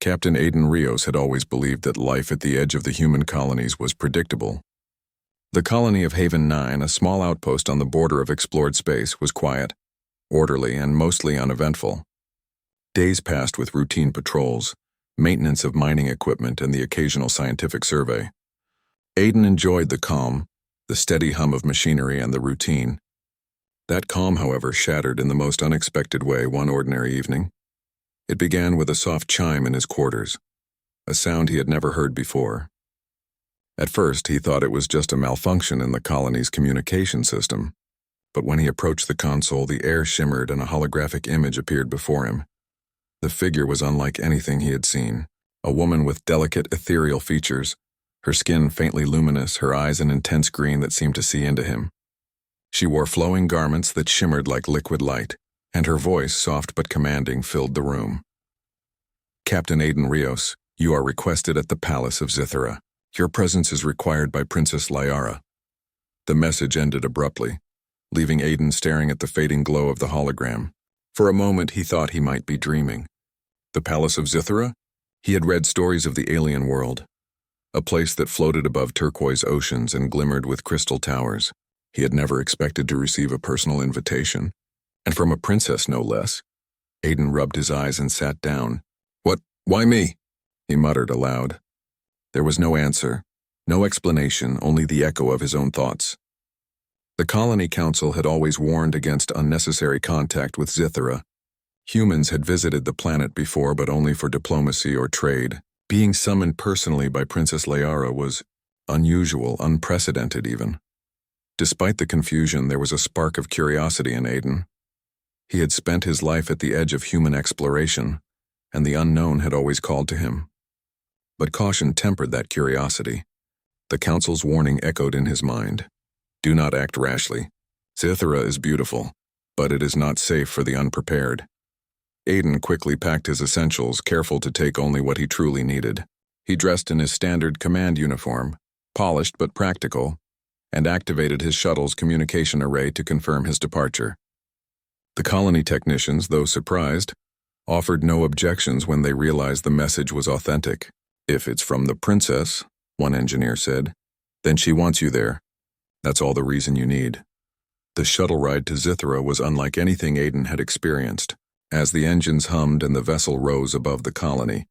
Captain Aiden Rios had always believed that life at the edge of the human colonies was predictable. The colony of Haven 9, a small outpost on the border of explored space, was quiet, orderly, and mostly uneventful. Days passed with routine patrols, maintenance of mining equipment, and the occasional scientific survey. Aiden enjoyed the calm, the steady hum of machinery, and the routine. That calm, however, shattered in the most unexpected way one ordinary evening. It began with a soft chime in his quarters, a sound he had never heard before. At first, he thought it was just a malfunction in the colony's communication system, but when he approached the console, the air shimmered and a holographic image appeared before him. The figure was unlike anything he had seen, a woman with delicate, ethereal features, her skin faintly luminous, her eyes an intense green that seemed to see into him. She wore flowing garments that shimmered like liquid light, and her voice, soft but commanding, filled the room. "Captain Aiden Rios, you are requested at the Palace of Zithera. Your presence is required by Princess Liara." The message ended abruptly, leaving Aiden staring at the fading glow of the hologram. For a moment he thought he might be dreaming. The Palace of Zithera? He had read stories of the alien world, a place that floated above turquoise oceans and glimmered with crystal towers. He had never expected to receive a personal invitation, and from a princess no less. Aiden rubbed his eyes and sat down. "What? Why me?" he muttered aloud. There was no answer, no explanation, only the echo of his own thoughts. The Colony Council had always warned against unnecessary contact with Zithera. Humans had visited the planet before, but only for diplomacy or trade. Being summoned personally by Princess Liara was unusual, unprecedented even. Despite the confusion, there was a spark of curiosity in Aiden. He had spent his life at the edge of human exploration, and the unknown had always called to him. But caution tempered that curiosity. The Council's warning echoed in his mind. Do not act rashly. Zithera is beautiful, but it is not safe for the unprepared. Aiden quickly packed his essentials, careful to take only what he truly needed. He dressed in his standard command uniform, polished but practical, and activated his shuttle's communication array to confirm his departure. The colony technicians, though surprised, offered no objections when they realized the message was authentic. "If it's from the princess," one engineer said, "then she wants you there. That's all the reason you need." The shuttle ride to Zithera was unlike anything Aiden had experienced. As the engines hummed and the vessel rose above the colony,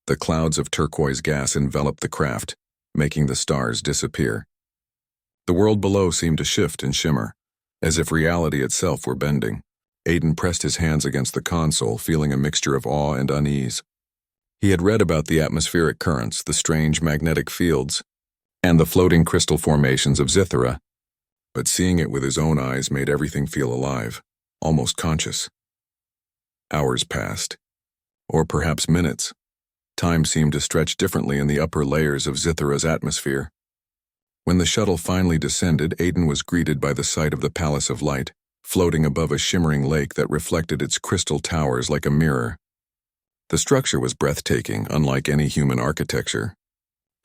the clouds of turquoise gas enveloped the craft, making the stars disappear. The world below seemed to shift and shimmer, as if reality itself were bending. Aiden pressed his hands against the console, feeling a mixture of awe and unease. He had read about the atmospheric currents, the strange magnetic fields, and the floating crystal formations of Zithera, but seeing it with his own eyes made everything feel alive, almost conscious. Hours passed, or perhaps minutes. Time seemed to stretch differently in the upper layers of Zithera's atmosphere. When the shuttle finally descended, Aiden was greeted by the sight of the Palace of Light, floating above a shimmering lake that reflected its crystal towers like a mirror. The structure was breathtaking, unlike any human architecture.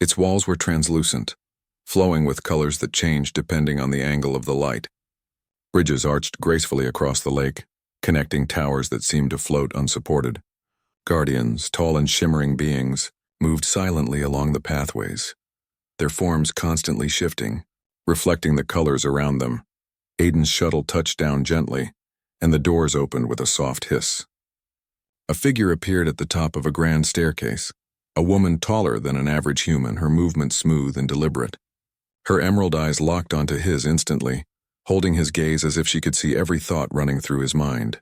Its walls were translucent, flowing with colors that changed depending on the angle of the light. Bridges arched gracefully across the lake, connecting towers that seemed to float unsupported. Guardians, tall and shimmering beings, moved silently along the pathways, their forms constantly shifting, reflecting the colors around them. Aiden's shuttle touched down gently, and the doors opened with a soft hiss. A figure appeared at the top of a grand staircase, a woman taller than an average human, her movements smooth and deliberate. Her emerald eyes locked onto his instantly, holding his gaze as if she could see every thought running through his mind.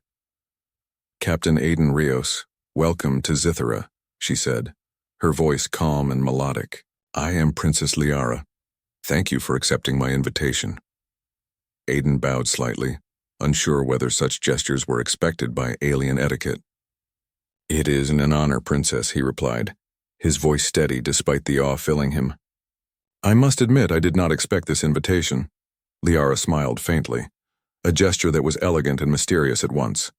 "Captain Aiden Rios, welcome to Zithera," she said, her voice calm and melodic. "I am Princess Liara. Thank you for accepting my invitation." Aiden bowed slightly, unsure whether such gestures were expected by alien etiquette. "It is an honor, Princess," he replied, his voice steady despite the awe filling him. "I must admit I did not expect this invitation." Liara smiled faintly, a gesture that was elegant and mysterious at once.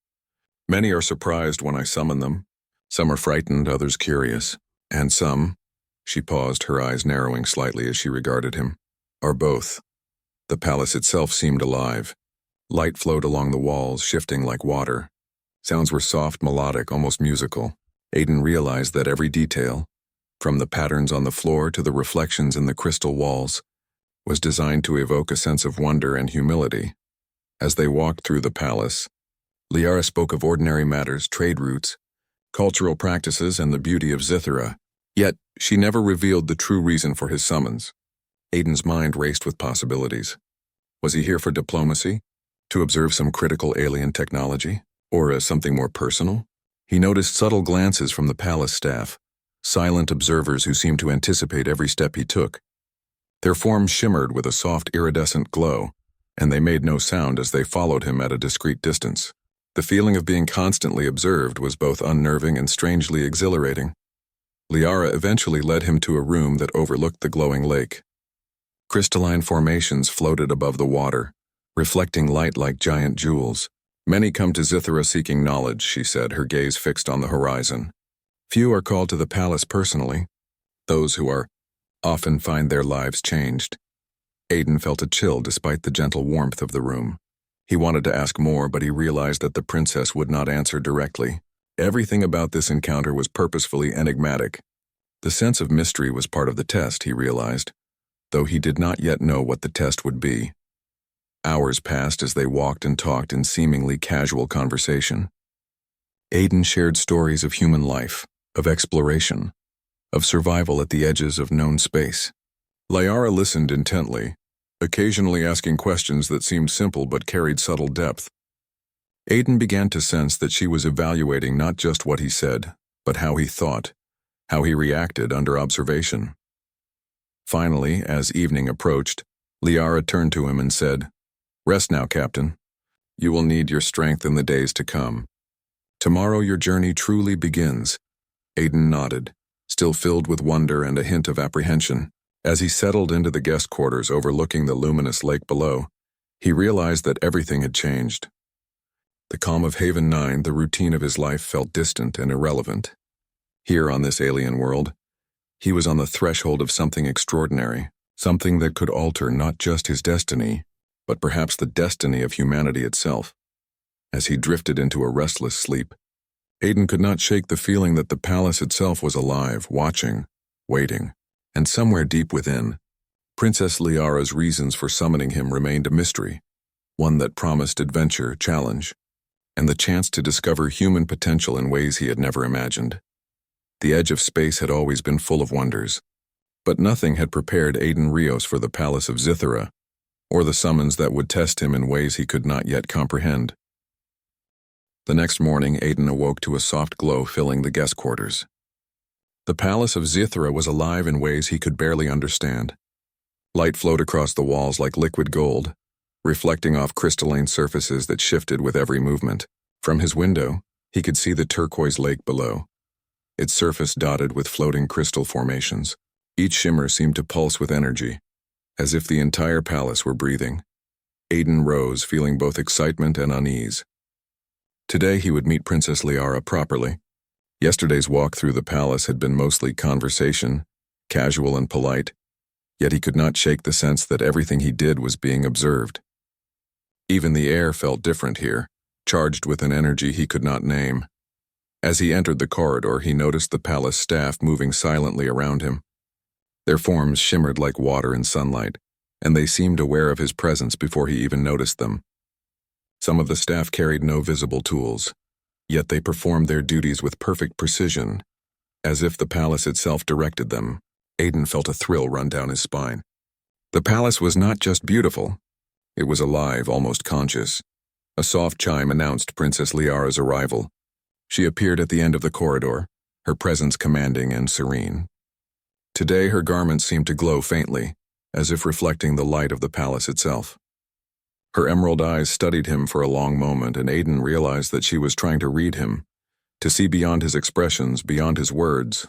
"Many are surprised when I summon them. Some are frightened, others curious, and some," she paused, her eyes narrowing slightly as she regarded him, "are both." The palace itself seemed alive. Light flowed along the walls, shifting like water. Sounds were soft, melodic, almost musical. Aiden realized that every detail, from the patterns on the floor to the reflections in the crystal walls, was designed to evoke a sense of wonder and humility. As they walked through the palace, Liara spoke of ordinary matters, trade routes, cultural practices, and the beauty of Zithera. Yet, she never revealed the true reason for his summons. Aiden's mind raced with possibilities. Was he here for diplomacy? To observe some critical alien technology? Or as something more personal? He noticed subtle glances from the palace staff, silent observers who seemed to anticipate every step he took. Their forms shimmered with a soft iridescent glow, and they made no sound as they followed him at a discreet distance. The feeling of being constantly observed was both unnerving and strangely exhilarating. Liara eventually led him to a room that overlooked the glowing lake. Crystalline formations floated above the water, reflecting light like giant jewels. Many come to Zithera seeking knowledge, she said, her gaze fixed on the horizon. Few are called to the palace personally. Those who are often find their lives changed. Aiden felt a chill despite the gentle warmth of the room. He wanted to ask more, but he realized that the princess would not answer directly. Everything about this encounter was purposefully enigmatic. The sense of mystery was part of the test, he realized, though he did not yet know what the test would be. Hours passed as they walked and talked in seemingly casual conversation. Aiden shared stories of human life, of exploration, of survival at the edges of known space. Liara listened intently, occasionally asking questions that seemed simple but carried subtle depth. Aiden began to sense that she was evaluating not just what he said, but how he thought, how he reacted under observation. Finally, as evening approached, Liara turned to him and said, "Rest now, Captain. You will need your strength in the days to come. Tomorrow your journey truly begins." Aiden nodded, still filled with wonder and a hint of apprehension. As he settled into the guest quarters overlooking the luminous lake below, he realized that everything had changed. The calm of Haven 9, the routine of his life, felt distant and irrelevant. Here on this alien world, he was on the threshold of something extraordinary, something that could alter not just his destiny, but perhaps the destiny of humanity itself. As he drifted into a restless sleep, Aiden could not shake the feeling that the palace itself was alive, watching, waiting, and somewhere deep within, Princess Liara's reasons for summoning him remained a mystery, one that promised adventure, challenge, and the chance to discover human potential in ways he had never imagined. The edge of space had always been full of wonders, but nothing had prepared Aiden Rios for the palace of Zithera, or the summons that would test him in ways he could not yet comprehend. The next morning, Aiden awoke to a soft glow filling the guest quarters. The palace of Zithera was alive in ways he could barely understand. Light flowed across the walls like liquid gold, reflecting off crystalline surfaces that shifted with every movement. From his window, he could see the turquoise lake below, its surface dotted with floating crystal formations. Each shimmer seemed to pulse with energy, as if the entire palace were breathing. Aiden rose, feeling both excitement and unease. Today he would meet Princess Liara properly. Yesterday's walk through the palace had been mostly conversation, casual and polite, yet he could not shake the sense that everything he did was being observed. Even the air felt different here, charged with an energy he could not name. As he entered the corridor, he noticed the palace staff moving silently around him. Their forms shimmered like water in sunlight, and they seemed aware of his presence before he even noticed them. Some of the staff carried no visible tools, yet they performed their duties with perfect precision, as if the palace itself directed them. Aiden felt a thrill run down his spine. The palace was not just beautiful, it was alive, almost conscious. A soft chime announced Princess Liara's arrival. She appeared at the end of the corridor, her presence commanding and serene. Today her garments seemed to glow faintly, as if reflecting the light of the palace itself. Her emerald eyes studied him for a long moment, and Aiden realized that she was trying to read him, to see beyond his expressions, beyond his words.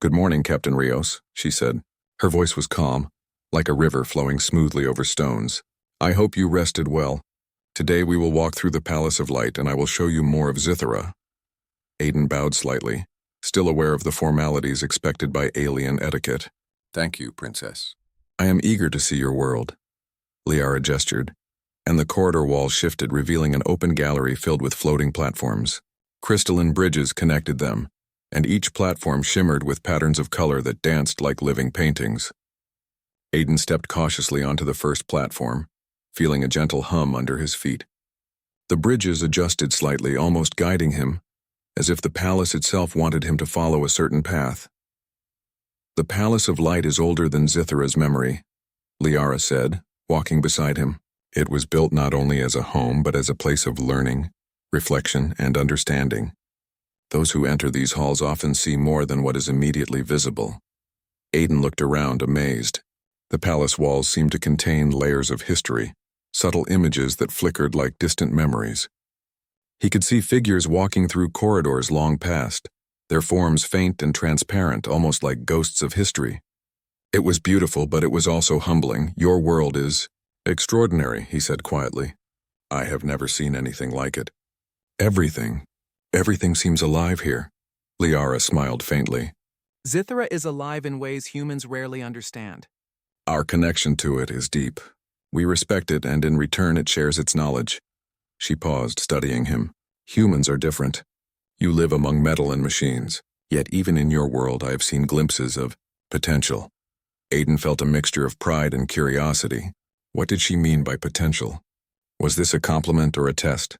"Good morning, Captain Rios," she said. Her voice was calm, like a river flowing smoothly over stones. "I hope you rested well. Today we will walk through the Palace of Light, and I will show you more of Zithera." Aiden bowed slightly, still aware of the formalities expected by alien etiquette. "Thank you, Princess. I am eager to see your world." Liara gestured, and the corridor wall shifted, revealing an open gallery filled with floating platforms. Crystalline bridges connected them, and each platform shimmered with patterns of color that danced like living paintings. Aiden stepped cautiously onto the first platform, feeling a gentle hum under his feet. The bridges adjusted slightly, almost guiding him, as if the palace itself wanted him to follow a certain path. "The Palace of Light is older than Zithara's memory," Liara said, walking beside him. "It was built not only as a home but as a place of learning, reflection, and understanding. Those who enter these halls often see more than what is immediately visible." Aiden looked around, amazed. The palace walls seemed to contain layers of history, subtle images that flickered like distant memories. He could see figures walking through corridors long past, their forms faint and transparent, almost like ghosts of history. "It was beautiful, but it was also humbling. Your world is extraordinary," he said quietly. "I have never seen anything like it. Everything seems alive here." Liara smiled faintly. Zithara is alive in ways humans rarely understand. "Our connection to it is deep. We respect it, and in return it shares its knowledge." She paused, studying him. "Humans are different. You live among metal and machines, yet even in your world I have seen glimpses of potential." Aiden felt a mixture of pride and curiosity. What did she mean by potential? Was this a compliment or a test?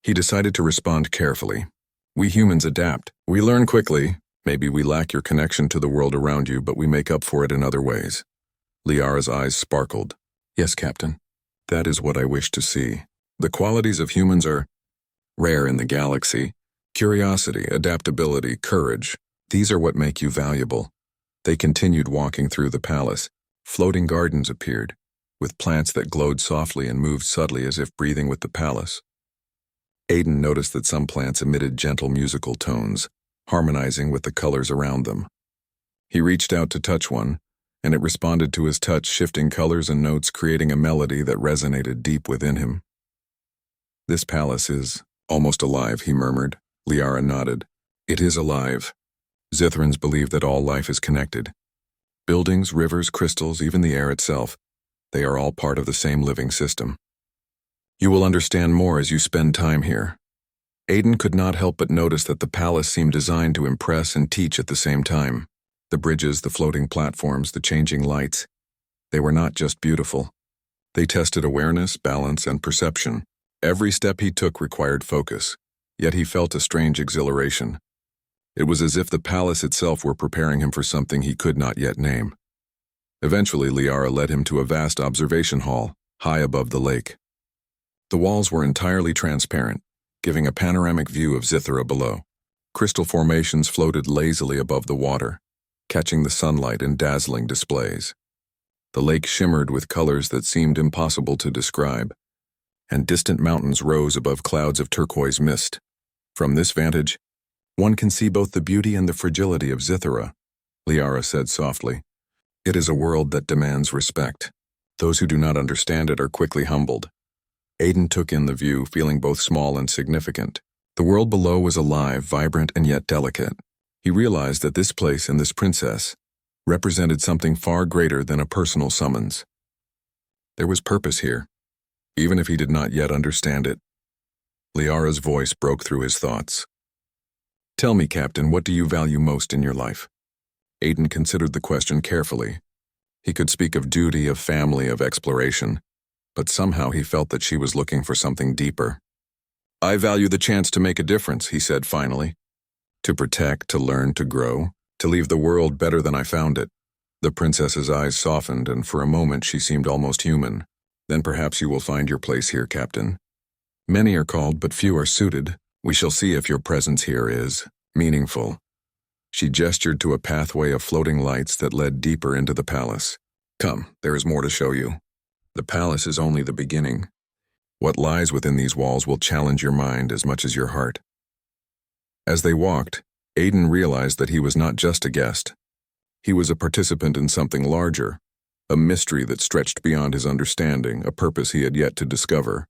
He decided to respond carefully. "We humans adapt. We learn quickly. Maybe we lack your connection to the world around you, but we make up for it in other ways." Liara's eyes sparkled. "Yes, Captain. That is what I wish to see. The qualities of humans are rare in the galaxy. Curiosity, adaptability, courage. These are what make you valuable." They continued walking through the palace. Floating gardens appeared, with plants that glowed softly and moved subtly as if breathing with the palace. Aiden noticed that some plants emitted gentle musical tones, harmonizing with the colors around them. He reached out to touch one, and it responded to his touch, shifting colors and notes, creating a melody that resonated deep within him. "This palace is almost alive," he murmured. Liara nodded. "It is alive. Zithrans believe that all life is connected. Buildings, rivers, crystals, even the air itself, they are all part of the same living system. You will understand more as you spend time here." Aiden could not help but notice that the palace seemed designed to impress and teach at the same time. The bridges, the floating platforms, the changing lights. They were not just beautiful. They tested awareness, balance, and perception. Every step he took required focus, yet he felt a strange exhilaration. It was as if the palace itself were preparing him for something he could not yet name. Eventually, Liara led him to a vast observation hall, high above the lake. The walls were entirely transparent, giving a panoramic view of Zithara below. Crystal formations floated lazily above the water, catching the sunlight in dazzling displays. The lake shimmered with colors that seemed impossible to describe, and distant mountains rose above clouds of turquoise mist. From this vantage, one can see both the beauty and the fragility of Zithara, Liara said softly. "It is a world that demands respect. Those who do not understand it are quickly humbled." Aiden took in the view, feeling both small and significant. The world below was alive, vibrant, and yet delicate. He realized that this place and this princess represented something far greater than a personal summons. There was purpose here, even if he did not yet understand it. Liara's voice broke through his thoughts. "Tell me, Captain, what do you value most in your life?" Aiden considered the question carefully. He could speak of duty, of family, of exploration, but somehow he felt that she was looking for something deeper. "I value the chance to make a difference," he said finally. "To protect, to learn, to grow, to leave the world better than I found it." The princess's eyes softened, and for a moment she seemed almost human. "Then perhaps you will find your place here, Captain. Many are called, but few are suited. We shall see if your presence here is meaningful." She gestured to a pathway of floating lights that led deeper into the palace. "Come, there is more to show you. The palace is only the beginning. What lies within these walls will challenge your mind as much as your heart." As they walked, Aiden realized that he was not just a guest. He was a participant in something larger, a mystery that stretched beyond his understanding, a purpose he had yet to discover.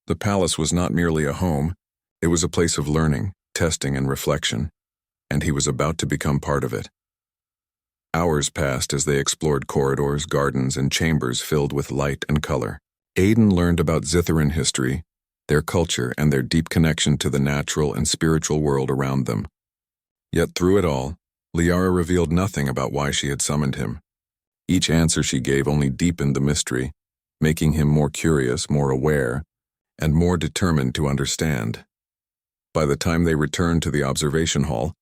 The palace was not merely a home, it was a place of learning, testing, and reflection, and he was about to become part of it. Hours passed as they explored corridors, gardens, and chambers filled with light and color. Aiden learned about Zitharan history, their culture, and their deep connection to the natural and spiritual world around them. Yet through it all, Liara revealed nothing about why she had summoned him. Each answer she gave only deepened the mystery, making him more curious, more aware, and more determined to understand. By the time they returned to the observation hall,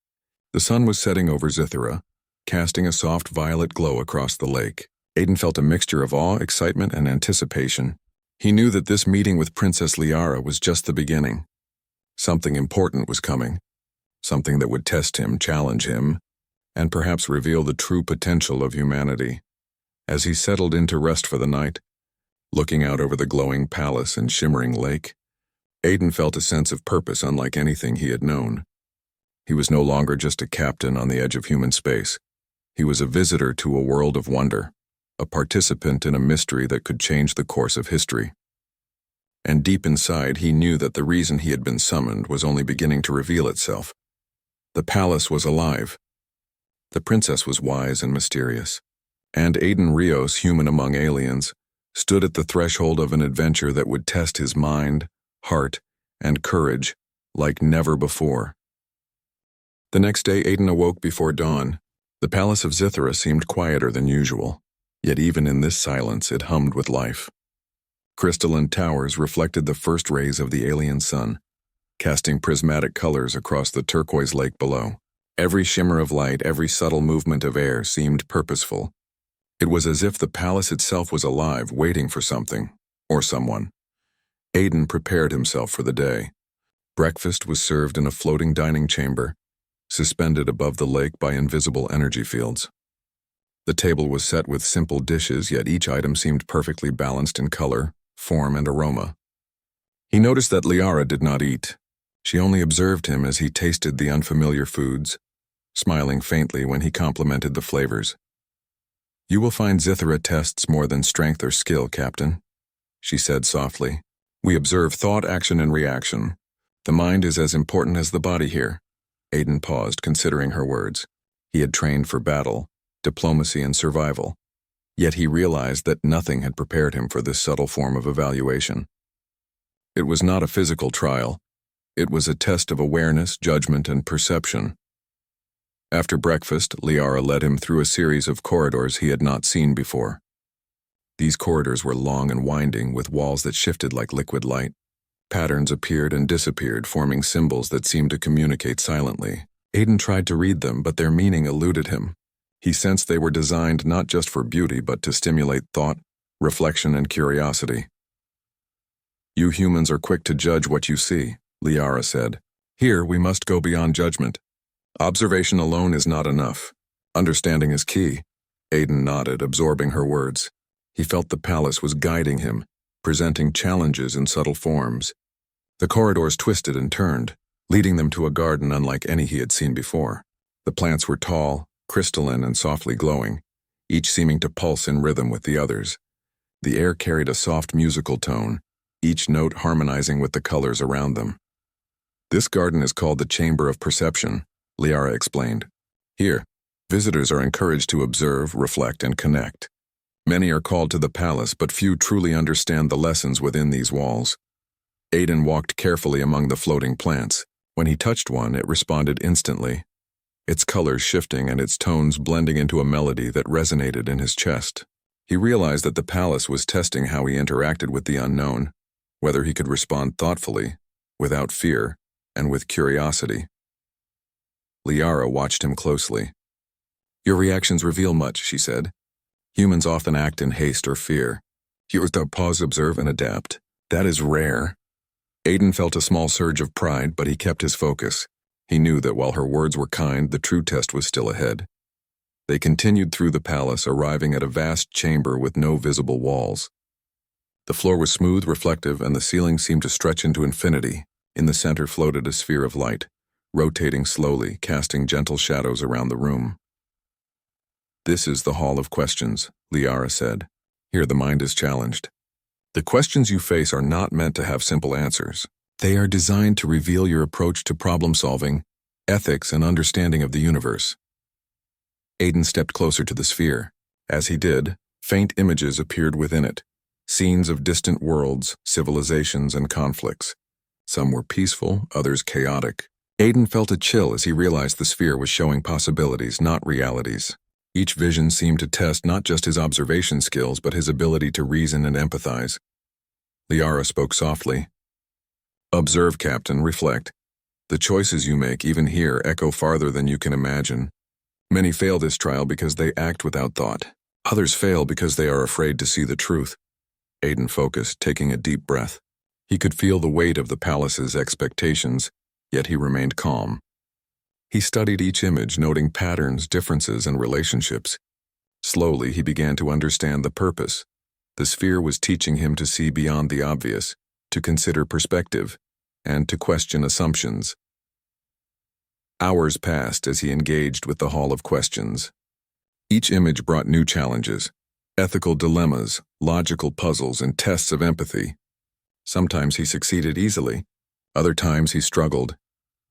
the sun was setting over Zithera, casting a soft violet glow across the lake. Aiden felt a mixture of awe, excitement, and anticipation. He knew that this meeting with Princess Liara was just the beginning. Something important was coming, something that would test him, challenge him, and perhaps reveal the true potential of humanity. As he settled in to rest for the night, looking out over the glowing palace and shimmering lake, Aiden felt a sense of purpose unlike anything he had known. He was no longer just a captain on the edge of human space. He was a visitor to a world of wonder, a participant in a mystery that could change the course of history. And deep inside, he knew that the reason he had been summoned was only beginning to reveal itself. The palace was alive. The princess was wise and mysterious. And Aiden Rios, human among aliens, stood at the threshold of an adventure that would test his mind, heart, and courage like never before. The next day, Aiden awoke before dawn. The palace of Zithera seemed quieter than usual, yet even in this silence it hummed with life. Crystalline towers reflected the first rays of the alien sun, casting prismatic colors across the turquoise lake below. Every shimmer of light, every subtle movement of air seemed purposeful. It was as if the palace itself was alive, waiting for something, or someone. Aiden prepared himself for the day. Breakfast was served in a floating dining chamber, suspended above the lake by invisible energy fields. The table was set with simple dishes, yet each item seemed perfectly balanced in color, form, and aroma. He noticed that Liara did not eat. She only observed him as he tasted the unfamiliar foods, smiling faintly when he complimented the flavors. "You will find Zithera tests more than strength or skill, Captain," she said softly. "We observe thought, action, and reaction. The mind is as important as the body here." Aiden paused, considering her words. He had trained for battle, diplomacy, and survival. Yet he realized that nothing had prepared him for this subtle form of evaluation. It was not a physical trial. It was a test of awareness, judgment, and perception. After breakfast, Liara led him through a series of corridors he had not seen before. These corridors were long and winding, with walls that shifted like liquid light. Patterns appeared and disappeared, forming symbols that seemed to communicate silently. Aiden tried to read them, but their meaning eluded him. He sensed they were designed not just for beauty, but to stimulate thought, reflection, and curiosity. "You humans are quick to judge what you see," Liara said. "Here, we must go beyond judgment. Observation alone is not enough. Understanding is key." Aiden nodded, absorbing her words. He felt the palace was guiding him, presenting challenges in subtle forms. The corridors twisted and turned, leading them to a garden unlike any he had seen before. The plants were tall, crystalline, and softly glowing, each seeming to pulse in rhythm with the others. The air carried a soft musical tone, each note harmonizing with the colors around them. "This garden is called the Chamber of Perception," Liara explained. "Here, visitors are encouraged to observe, reflect, and connect. Many are called to the palace, but few truly understand the lessons within these walls." Aiden walked carefully among the floating plants. When he touched one, it responded instantly, its colors shifting and its tones blending into a melody that resonated in his chest. He realized that the palace was testing how he interacted with the unknown, whether he could respond thoughtfully, without fear, and with curiosity. Liara watched him closely. "Your reactions reveal much," she said. "Humans often act in haste or fear. Yours don't pause, observe, and adapt. That is rare." Aiden felt a small surge of pride, but he kept his focus. He knew that while her words were kind, the true test was still ahead. They continued through the palace, arriving at a vast chamber with no visible walls. The floor was smooth, reflective, and the ceiling seemed to stretch into infinity. In the center floated a sphere of light, rotating slowly, casting gentle shadows around the room. "This is the Hall of Questions," Liara said. "Here the mind is challenged. The questions you face are not meant to have simple answers. They are designed to reveal your approach to problem-solving, ethics, and understanding of the universe." Aiden stepped closer to the sphere. As he did, faint images appeared within it, scenes of distant worlds, civilizations, and conflicts. Some were peaceful, others chaotic, Aiden felt a chill as he realized the sphere was showing possibilities, not realities. Each vision seemed to test not just his observation skills, but his ability to reason and empathize. Liara spoke softly. "Observe, Captain, reflect. The choices you make, even here, echo farther than you can imagine. Many fail this trial because they act without thought. Others fail because they are afraid to see the truth." Aiden focused, taking a deep breath. He could feel the weight of the palace's expectations, yet he remained calm. He studied each image, noting patterns, differences, and relationships. Slowly, he began to understand the purpose. The sphere was teaching him to see beyond the obvious, to consider perspective, and to question assumptions. Hours passed as he engaged with the Hall of Questions. Each image brought new challenges, ethical dilemmas, logical puzzles, and tests of empathy. Sometimes he succeeded easily, other times he struggled,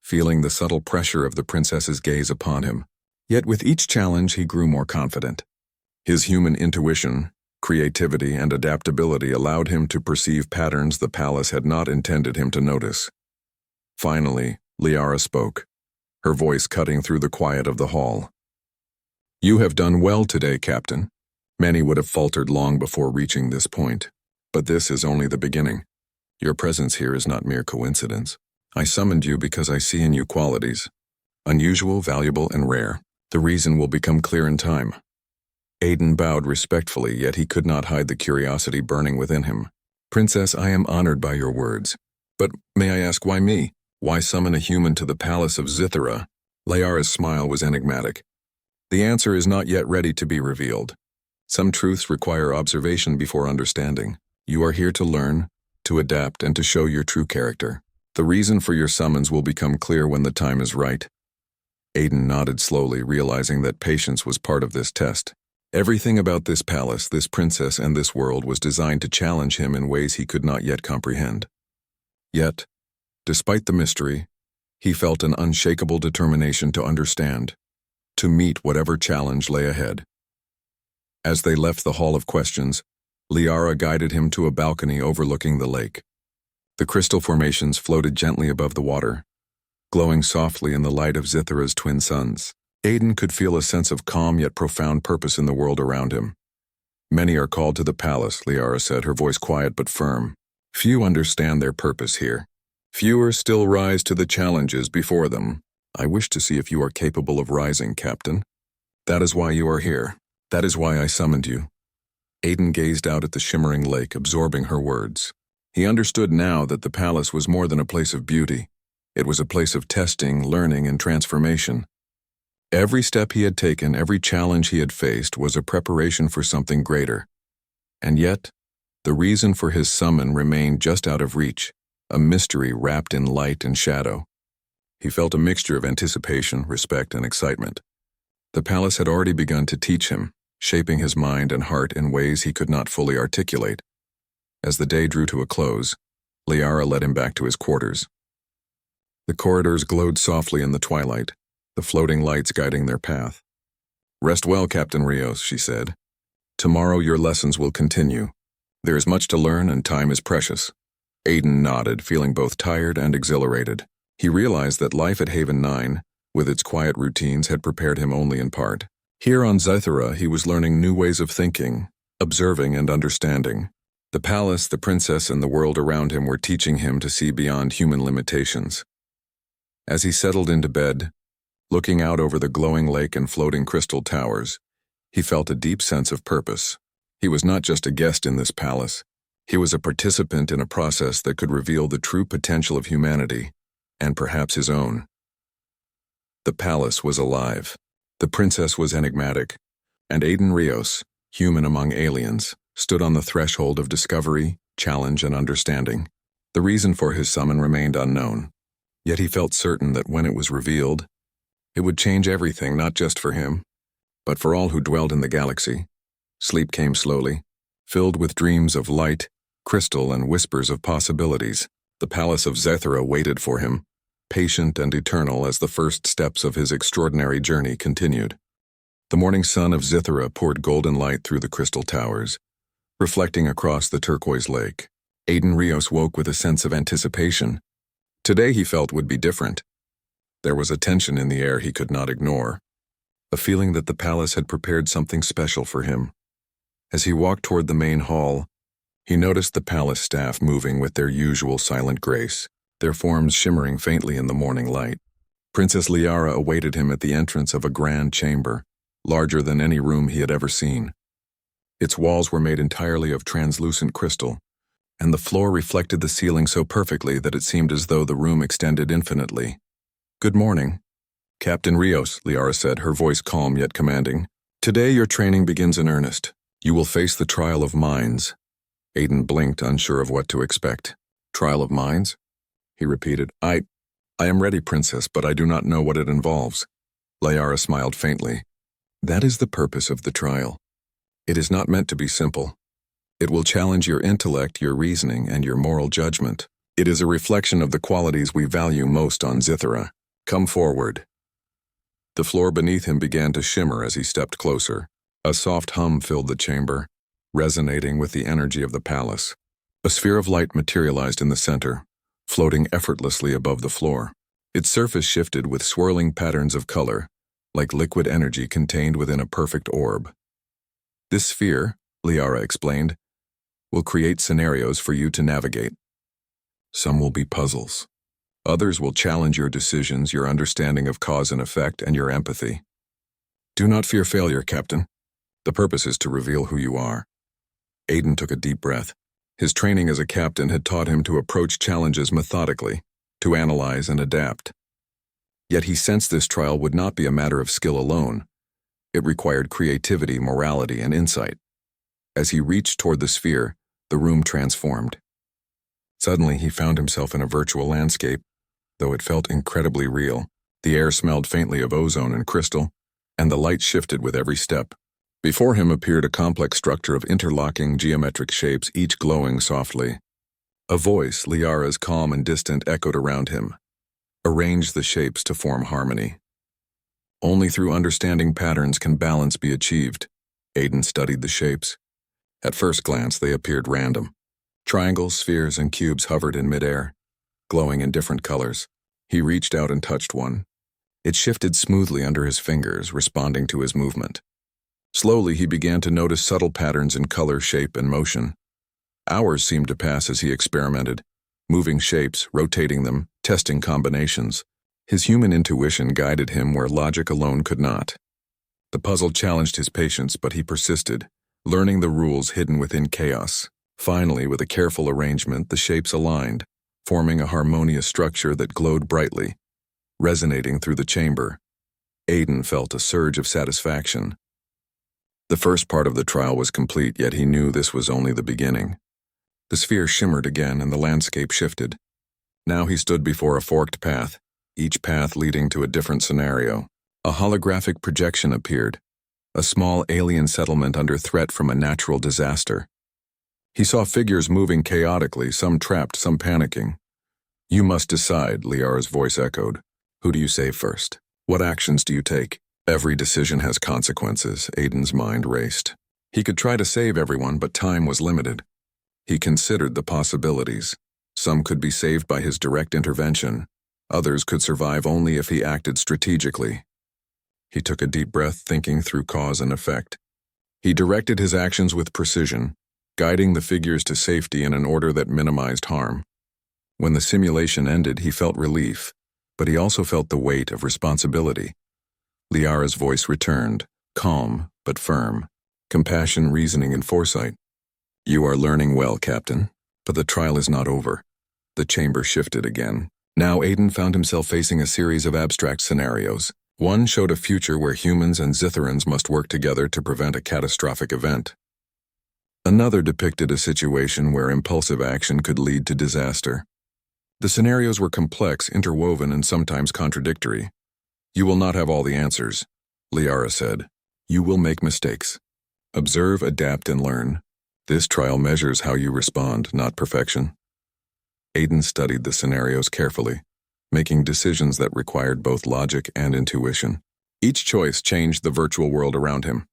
feeling the subtle pressure of the princess's gaze upon him. Yet with each challenge he grew more confident. His human intuition, creativity, and adaptability allowed him to perceive patterns the palace had not intended him to notice. Finally, Liara spoke, her voice cutting through the quiet of the hall. "You have done well today, Captain. Many would have faltered long before reaching this point, but this is only the beginning. Your presence here is not mere coincidence. I summoned you because I see in you qualities, unusual, valuable, and rare. The reason will become clear in time." Aiden bowed respectfully, yet he could not hide the curiosity burning within him. "Princess, I am honored by your words. But may I ask, why me? Why summon a human to the palace of Zithara?" Liara's smile was enigmatic. "The answer is not yet ready to be revealed. Some truths require observation before understanding. You are here to learn, to adapt, and to show your true character. The reason for your summons will become clear when the time is right." Aiden nodded slowly, realizing that patience was part of this test. Everything about this palace, this princess, and this world was designed to challenge him in ways he could not yet comprehend. Yet, despite the mystery, he felt an unshakable determination to understand, to meet whatever challenge lay ahead. As they left the Hall of Questions, Liara guided him to a balcony overlooking the lake. The crystal formations floated gently above the water, glowing softly in the light of Zithara's twin suns. Aiden could feel a sense of calm yet profound purpose in the world around him. "Many are called to the palace," Liara said, her voice quiet but firm. "Few understand their purpose here. Fewer still rise to the challenges before them. I wish to see if you are capable of rising, Captain. That is why you are here. That is why I summoned you." Aiden gazed out at the shimmering lake, absorbing her words. He understood now that the palace was more than a place of beauty. It was a place of testing, learning, and transformation. Every step he had taken, every challenge he had faced, was a preparation for something greater. And yet, the reason for his summon remained just out of reach, a mystery wrapped in light and shadow. He felt a mixture of anticipation, respect, and excitement. The palace had already begun to teach him, shaping his mind and heart in ways he could not fully articulate. As the day drew to a close, Liara led him back to his quarters. The corridors glowed softly in the twilight, the floating lights guiding their path. "Rest well, Captain Rios," she said. "Tomorrow your lessons will continue. There is much to learn and time is precious." Aiden nodded, feeling both tired and exhilarated. He realized that life at Haven 9, with its quiet routines, had prepared him only in part. Here on Zithara, he was learning new ways of thinking, observing and understanding. The palace, the princess, and the world around him were teaching him to see beyond human limitations. As he settled into bed, looking out over the glowing lake and floating crystal towers, he felt a deep sense of purpose. He was not just a guest in this palace. He was a participant in a process that could reveal the true potential of humanity, and perhaps his own. The palace was alive. The princess was enigmatic, and Aiden Rios, human among aliens, stood on the threshold of discovery, challenge, and understanding. The reason for his summon remained unknown, yet he felt certain that when it was revealed, it would change everything, not just for him, but for all who dwelled in the galaxy. Sleep came slowly, filled with dreams of light, crystal, and whispers of possibilities. The palace of Zithara waited for him, patient and eternal as the first steps of his extraordinary journey continued. The morning sun of Zithara poured golden light through the crystal towers, reflecting across the turquoise lake. Aiden Rios woke with a sense of anticipation. Today he felt would be different. There was a tension in the air he could not ignore, a feeling that the palace had prepared something special for him. As he walked toward the main hall, he noticed the palace staff moving with their usual silent grace, their forms shimmering faintly in the morning light. Princess Liara awaited him at the entrance of a grand chamber, larger than any room he had ever seen. Its walls were made entirely of translucent crystal, and the floor reflected the ceiling so perfectly that it seemed as though the room extended infinitely. "Good morning, Captain Rios," Liara said, her voice calm yet commanding. "Today your training begins in earnest. You will face the trial of minds." Aiden blinked, unsure of what to expect. "Trial of minds?" he repeated. I am ready, Princess, but I do not know what it involves." Liara smiled faintly. "That is the purpose of the trial. It is not meant to be simple. It will challenge your intellect, your reasoning, and your moral judgment. It is a reflection of the qualities we value most on Zithera. Come forward." The floor beneath him began to shimmer as he stepped closer. A soft hum filled the chamber, resonating with the energy of the palace. A sphere of light materialized in the center, floating effortlessly above the floor. Its surface shifted with swirling patterns of color, like liquid energy contained within a perfect orb. "This sphere," Liara explained, "will create scenarios for you to navigate. Some will be puzzles. Others will challenge your decisions, your understanding of cause and effect, and your empathy. Do not fear failure, Captain. The purpose is to reveal who you are." Aiden took a deep breath. His training as a captain had taught him to approach challenges methodically, to analyze and adapt. Yet he sensed this trial would not be a matter of skill alone. It required creativity, morality, and insight. As he reached toward the sphere, the room transformed. Suddenly, he found himself in a virtual landscape, though it felt incredibly real. The air smelled faintly of ozone and crystal, and the light shifted with every step. Before him appeared a complex structure of interlocking geometric shapes, each glowing softly. A voice, Liara's calm and distant, echoed around him. "Arrange the shapes to form harmony. Only through understanding patterns can balance be achieved." Aiden studied the shapes. At first glance, they appeared random. Triangles, spheres, and cubes hovered in midair, glowing in different colors. He reached out and touched one. It shifted smoothly under his fingers, responding to his movement. Slowly, he began to notice subtle patterns in color, shape, and motion. Hours seemed to pass as he experimented, moving shapes, rotating them, testing combinations. His human intuition guided him where logic alone could not. The puzzle challenged his patience, but he persisted, learning the rules hidden within chaos. Finally, with a careful arrangement, the shapes aligned, forming a harmonious structure that glowed brightly, resonating through the chamber. Aiden felt a surge of satisfaction. The first part of the trial was complete, yet he knew this was only the beginning. The sphere shimmered again and the landscape shifted. Now he stood before a forked path, each path leading to a different scenario. A holographic projection appeared, a small alien settlement under threat from a natural disaster. He saw figures moving chaotically, some trapped, some panicking. "You must decide," Liara's voice echoed. "Who do you save first? What actions do you take?" Every decision has consequences, Aiden's mind raced. He could try to save everyone, but time was limited. He considered the possibilities. Some could be saved by his direct intervention. Others could survive only if he acted strategically. He took a deep breath, thinking through cause and effect. He directed his actions with precision, guiding the figures to safety in an order that minimized harm. When the simulation ended, he felt relief, but he also felt the weight of responsibility. Liara's voice returned, calm but firm, compassion, reasoning, and foresight. "You are learning well, Captain, but the trial is not over." The chamber shifted again. Now Aiden found himself facing a series of abstract scenarios. One showed a future where humans and Zitherans must work together to prevent a catastrophic event. Another depicted a situation where impulsive action could lead to disaster. The scenarios were complex, interwoven, and sometimes contradictory. "You will not have all the answers," Liara said. "You will make mistakes. Observe, adapt, and learn. This trial measures how you respond, not perfection." Aiden studied the scenarios carefully, making decisions that required both logic and intuition. Each choice changed the virtual world around him.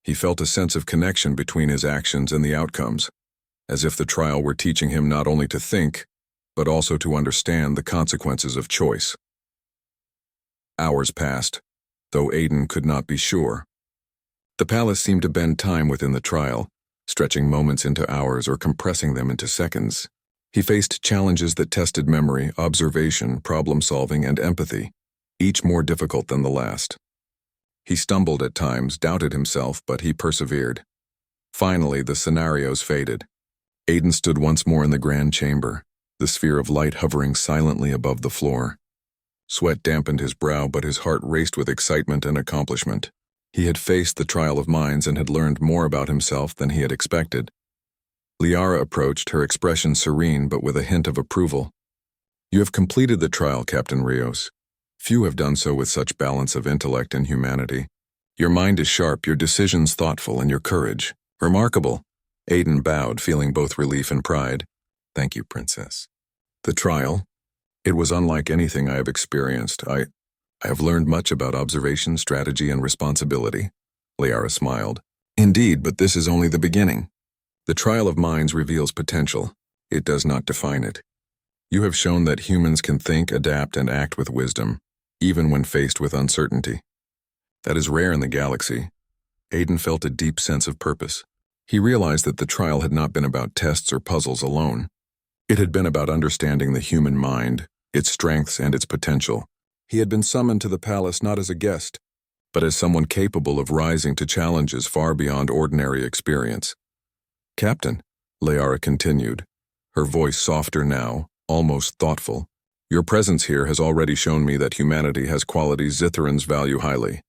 He felt a sense of connection between his actions and the outcomes, as if the trial were teaching him not only to think, but also to understand the consequences of choice. Hours passed, though Aiden could not be sure. The palace seemed to bend time within the trial, stretching moments into hours or compressing them into seconds. He faced challenges that tested memory, observation, problem-solving, and empathy, each more difficult than the last. He stumbled at times, doubted himself, but he persevered. Finally, the scenarios faded. Aiden stood once more in the grand chamber, the sphere of light hovering silently above the floor. Sweat dampened his brow, but his heart raced with excitement and accomplishment. He had faced the trial of minds and had learned more about himself than he had expected. Liara approached, her expression serene but with a hint of approval. "You have completed the trial, Captain Rios. Few have done so with such balance of intellect and humanity. Your mind is sharp, your decisions thoughtful, and your courage remarkable." Aiden bowed, feeling both relief and pride. "Thank you, Princess." The trial? It was unlike anything I have experienced. I have learned much about observation, strategy, and responsibility. Liara smiled. "Indeed, but this is only the beginning. The trial of minds reveals potential. It does not define it. You have shown that humans can think, adapt, and act with wisdom, even when faced with uncertainty. That is rare in the galaxy." Aiden felt a deep sense of purpose. He realized that the trial had not been about tests or puzzles alone. It had been about understanding the human mind, its strengths and its potential. He had been summoned to the palace not as a guest, but as someone capable of rising to challenges far beyond ordinary experience. "Captain," Liara continued, her voice softer now, almost thoughtful, "your presence here has already shown me that humanity has qualities Zitherans value highly: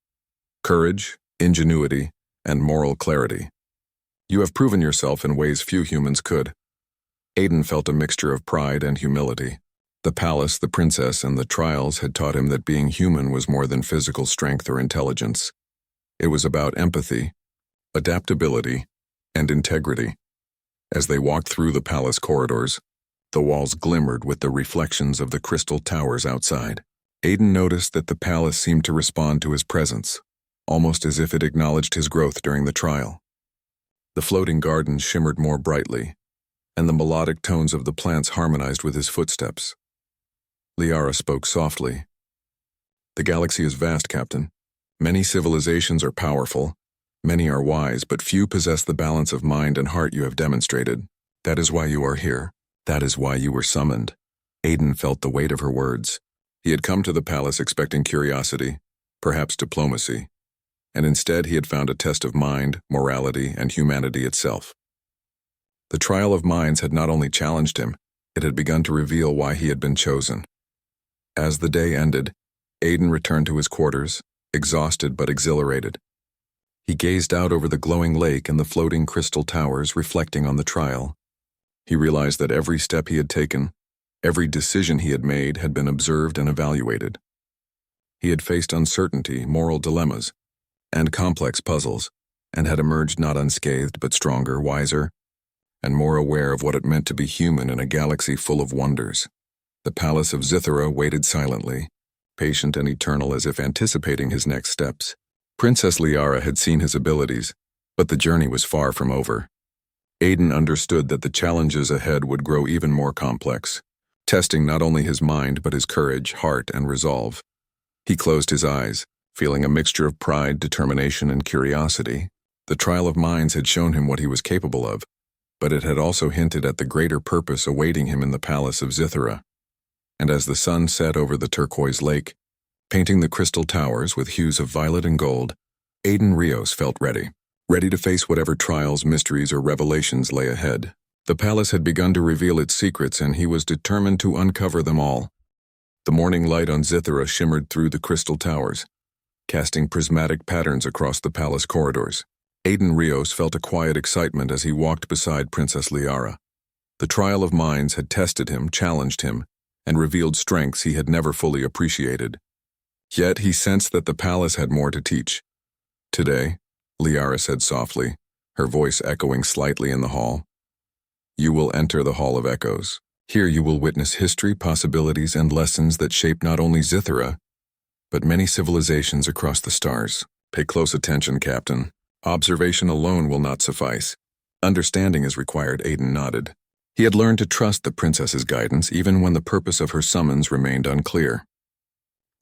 courage, ingenuity, and moral clarity. You have proven yourself in ways few humans could." Aiden felt a mixture of pride and humility. The palace, the princess, and the trials had taught him that being human was more than physical strength or intelligence. It was about empathy, adaptability, and integrity. As they walked through the palace corridors, the walls glimmered with the reflections of the crystal towers outside. Aiden noticed that the palace seemed to respond to his presence, almost as if it acknowledged his growth during the trial. The floating gardens shimmered more brightly, and the melodic tones of the plants harmonized with his footsteps. Liara spoke softly. "The galaxy is vast, Captain. Many civilizations are powerful, many are wise, but few possess the balance of mind and heart you have demonstrated. That is why you are here. That is why you were summoned." Aiden felt the weight of her words. He had come to the palace expecting curiosity, perhaps diplomacy, and instead he had found a test of mind, morality, and humanity itself. The trial of minds had not only challenged him, it had begun to reveal why he had been chosen. As the day ended, Aiden returned to his quarters, exhausted but exhilarated. He gazed out over the glowing lake and the floating crystal towers reflecting on the trial. He realized that every step he had taken, every decision he had made, had been observed and evaluated. He had faced uncertainty, moral dilemmas, and complex puzzles, and had emerged not unscathed but stronger, wiser, and more aware of what it meant to be human in a galaxy full of wonders. The palace of Zithera waited silently, patient and eternal, as if anticipating his next steps. Princess Liara had seen his abilities, but the journey was far from over. Aiden understood that the challenges ahead would grow even more complex, testing not only his mind but his courage, heart, and resolve. He closed his eyes, feeling a mixture of pride, determination, and curiosity. The trial of minds had shown him what he was capable of, but it had also hinted at the greater purpose awaiting him in the palace of Zithera. And as the sun set over the turquoise lake, painting the crystal towers with hues of violet and gold, Aiden Rios felt ready to face whatever trials, mysteries, or revelations lay ahead. The palace had begun to reveal its secrets, and he was determined to uncover them all. The morning light on Zithera shimmered through the crystal towers, casting prismatic patterns across the palace corridors. Aiden Rios felt a quiet excitement as he walked beside Princess Liara. The trial of minds had tested him, challenged him, and revealed strengths he had never fully appreciated. Yet he sensed that the palace had more to teach. "Today," Liara said softly, her voice echoing slightly in the hall, "you will enter the Hall of Echoes. Here you will witness history, possibilities, and lessons that shape not only Zithera, but many civilizations across the stars. Pay close attention, Captain. Observation alone will not suffice. Understanding is required." Aiden nodded. He had learned to trust the princess's guidance even when the purpose of her summons remained unclear.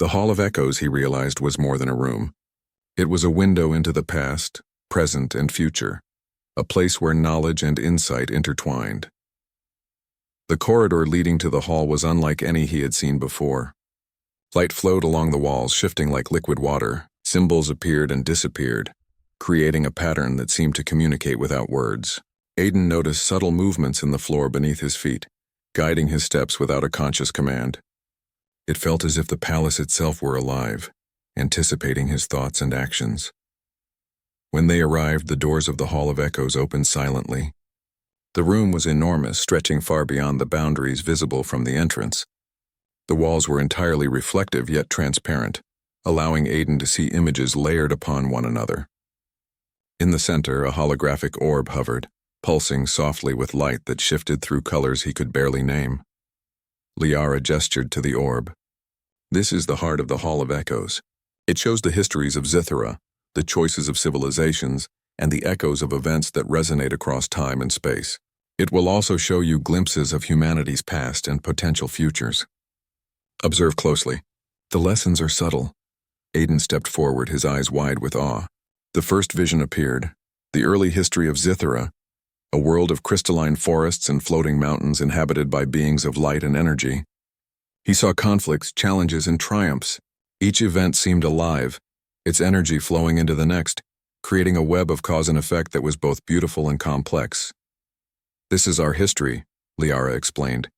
The Hall of Echoes, he realized, was more than a room. It was a window into the past, present, and future, a place where knowledge and insight intertwined. The corridor leading to the hall was unlike any he had seen before. Light flowed along the walls, shifting like liquid water. Symbols appeared and disappeared, creating a pattern that seemed to communicate without words. Aiden noticed subtle movements in the floor beneath his feet, guiding his steps without a conscious command. It felt as if the palace itself were alive, anticipating his thoughts and actions. When they arrived, the doors of the Hall of Echoes opened silently. The room was enormous, stretching far beyond the boundaries visible from the entrance. The walls were entirely reflective yet transparent, allowing Aiden to see images layered upon one another. In the center, a holographic orb hovered, pulsing softly with light that shifted through colors he could barely name. Liara gestured to the orb. "This is the heart of the Hall of Echoes. It shows the histories of Zithera, the choices of civilizations, and the echoes of events that resonate across time and space. It will also show you glimpses of humanity's past and potential futures. Observe closely. The lessons are subtle." Aiden stepped forward, his eyes wide with awe. The first vision appeared, the early history of Zithera, a world of crystalline forests and floating mountains inhabited by beings of light and energy. He saw conflicts, challenges, and triumphs. Each event seemed alive, its energy flowing into the next, creating a web of cause and effect that was both beautiful and complex. "This is our history," Liara explained.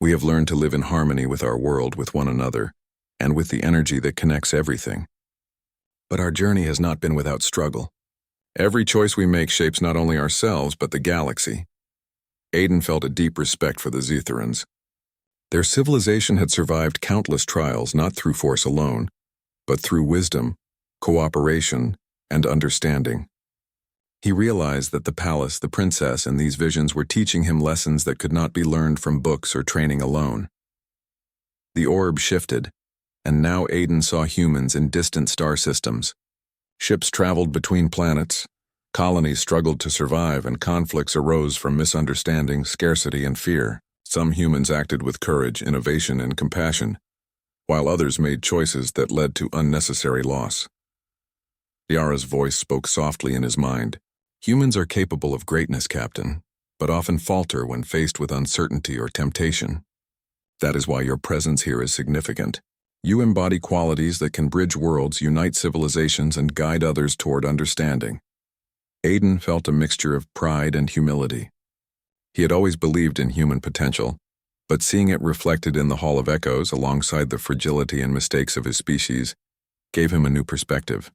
"We have learned to live in harmony with our world, with one another, and with the energy that connects everything. But our journey has not been without struggle. Every choice we make shapes not only ourselves, but the galaxy." Aiden felt a deep respect for the Zitherans. Their civilization had survived countless trials, not through force alone, but through wisdom, cooperation, and understanding. He realized that the palace, the princess, and these visions were teaching him lessons that could not be learned from books or training alone. The orb shifted, and now Aiden saw humans in distant star systems. Ships traveled between planets, colonies struggled to survive, and conflicts arose from misunderstanding, scarcity, and fear. Some humans acted with courage, innovation, and compassion, while others made choices that led to unnecessary loss. Liara's voice spoke softly in his mind. "Humans are capable of greatness, Captain, but often falter when faced with uncertainty or temptation. That is why your presence here is significant. You embody qualities that can bridge worlds, unite civilizations, and guide others toward understanding." Aiden felt a mixture of pride and humility. He had always believed in human potential, but seeing it reflected in the Hall of Echoes alongside the fragility and mistakes of his species gave him a new perspective.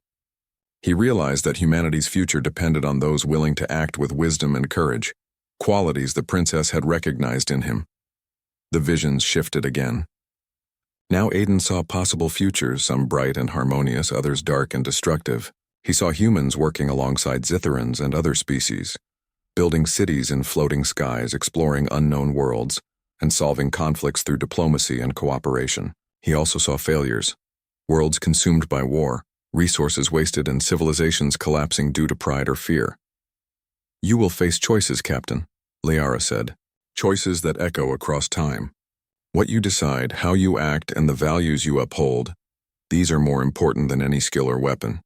He realized that humanity's future depended on those willing to act with wisdom and courage, qualities the princess had recognized in him. The visions shifted again. Now Aiden saw possible futures, some bright and harmonious, others dark and destructive. He saw humans working alongside Zitherans and other species, building cities in floating skies, exploring unknown worlds, and solving conflicts through diplomacy and cooperation. He also saw failures, worlds consumed by war, resources wasted, and civilizations collapsing due to pride or fear. "You will face choices, Captain," Liara said. "Choices that echo across time. What you decide, how you act, and the values you uphold, these are more important than any skill or weapon.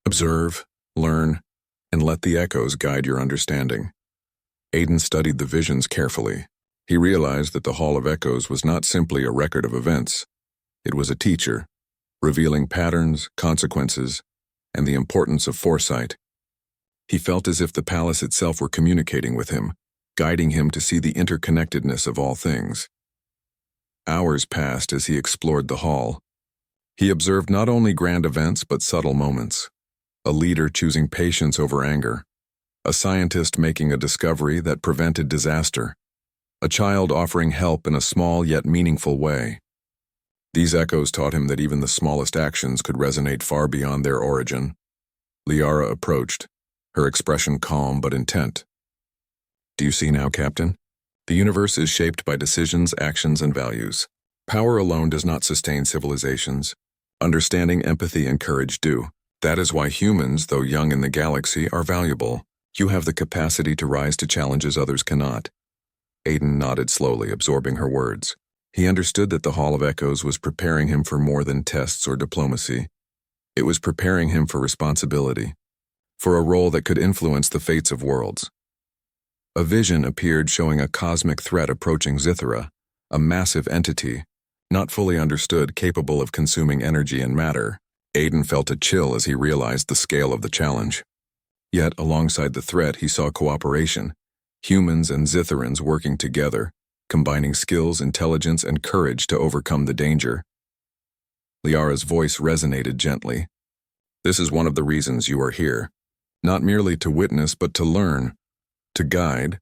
Observe, learn, and let the echoes guide your understanding." Aiden studied the visions carefully. He realized that the Hall of Echoes was not simply a record of events. It was a teacher, revealing patterns, consequences, and the importance of foresight. He felt as if the palace itself were communicating with him, guiding him to see the interconnectedness of all things. Hours passed as he explored the hall. He observed not only grand events but subtle moments. A leader choosing patience over anger, a scientist making a discovery that prevented disaster, a child offering help in a small yet meaningful way. These echoes taught him that even the smallest actions could resonate far beyond their origin. Liara approached, her expression calm but intent. "Do you see now, Captain? The universe is shaped by decisions, actions, and values. Power alone does not sustain civilizations. Understanding, empathy, and courage do. That is why humans, though young in the galaxy, are valuable. You have the capacity to rise to challenges others cannot." Aiden nodded slowly, absorbing her words. He understood that the Hall of Echoes was preparing him for more than tests or diplomacy. It was preparing him for responsibility, for a role that could influence the fates of worlds. A vision appeared showing a cosmic threat approaching Zithera, a massive entity, not fully understood, capable of consuming energy and matter. Aiden felt a chill as he realized the scale of the challenge. Yet, alongside the threat, he saw cooperation, humans and Zitherans working together, combining skills, intelligence, and courage to overcome the danger. Liara's voice resonated gently. This is one of the reasons you are here, not merely to witness but to learn, to guide,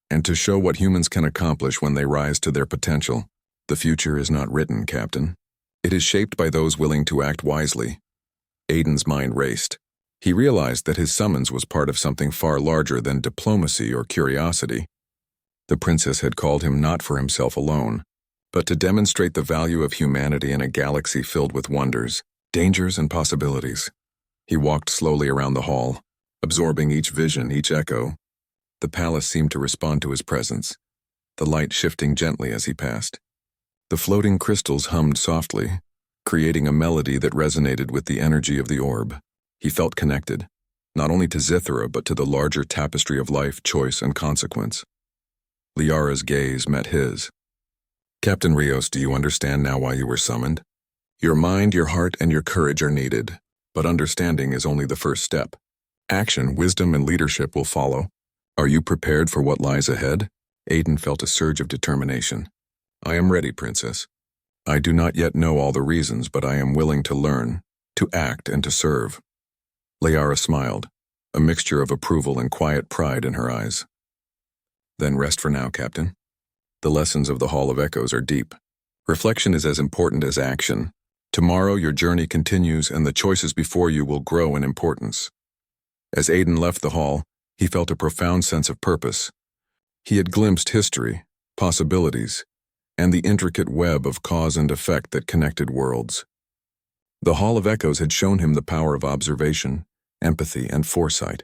and to show what humans can accomplish when they rise to their potential. The future is not written, Captain. It is shaped by those willing to act wisely. Aiden's mind raced. He realized that his summons was part of something far larger than diplomacy or curiosity. The princess had called him not for himself alone, but to demonstrate the value of humanity in a galaxy filled with wonders, dangers, and possibilities. He walked slowly around the hall, absorbing each vision, each echo. The palace seemed to respond to his presence, the light shifting gently as he passed. The floating crystals hummed softly, creating a melody that resonated with the energy of the orb. He felt connected, not only to Zithera but to the larger tapestry of life, choice, and consequence. Liara's gaze met his. Captain Rios, do you understand now why you were summoned? Your mind, your heart, and your courage are needed, but understanding is only the first step. Action, wisdom, and leadership will follow. Are you prepared for what lies ahead? Aiden felt a surge of determination. I am ready, Princess. I do not yet know all the reasons, but I am willing to learn, to act, and to serve. Liara smiled, a mixture of approval and quiet pride in her eyes. Then rest for now, Captain. The lessons of the Hall of Echoes are deep. Reflection is as important as action. Tomorrow your journey continues and the choices before you will grow in importance. As Aiden left the hall, he felt a profound sense of purpose. He had glimpsed history, possibilities, and the intricate web of cause and effect that connected worlds. The Hall of Echoes had shown him the power of observation, empathy, and foresight.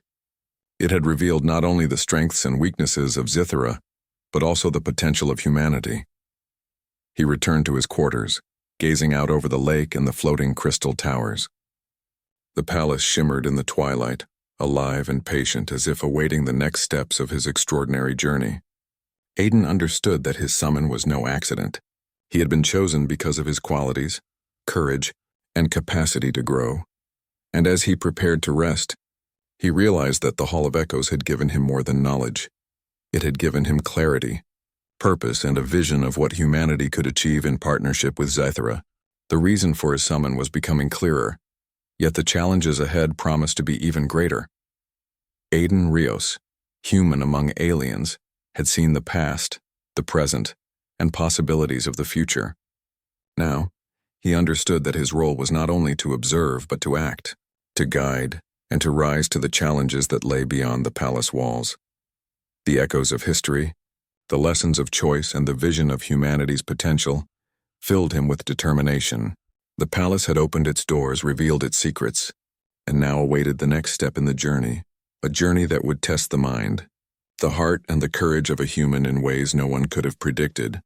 It had revealed not only the strengths and weaknesses of Zithera, but also the potential of humanity. He returned to his quarters, gazing out over the lake and the floating crystal towers. The palace shimmered in the twilight, alive and patient as if awaiting the next steps of his extraordinary journey. Aiden understood that his summon was no accident. He had been chosen because of his qualities, courage, and capacity to grow. And as he prepared to rest, he realized that the Hall of Echoes had given him more than knowledge. It had given him clarity, purpose, and a vision of what humanity could achieve in partnership with Zithera. The reason for his summon was becoming clearer, yet the challenges ahead promised to be even greater. Aiden Rios, human among aliens, had seen the past, the present, and possibilities of the future. Now, he understood that his role was not only to observe but to act, to guide, and to rise to the challenges that lay beyond the palace walls. The echoes of history, the lessons of choice, and the vision of humanity's potential filled him with determination. The palace had opened its doors, revealed its secrets, and now awaited the next step in the journey, a journey that would test the mind, the heart, and the courage of a human in ways no one could have predicted.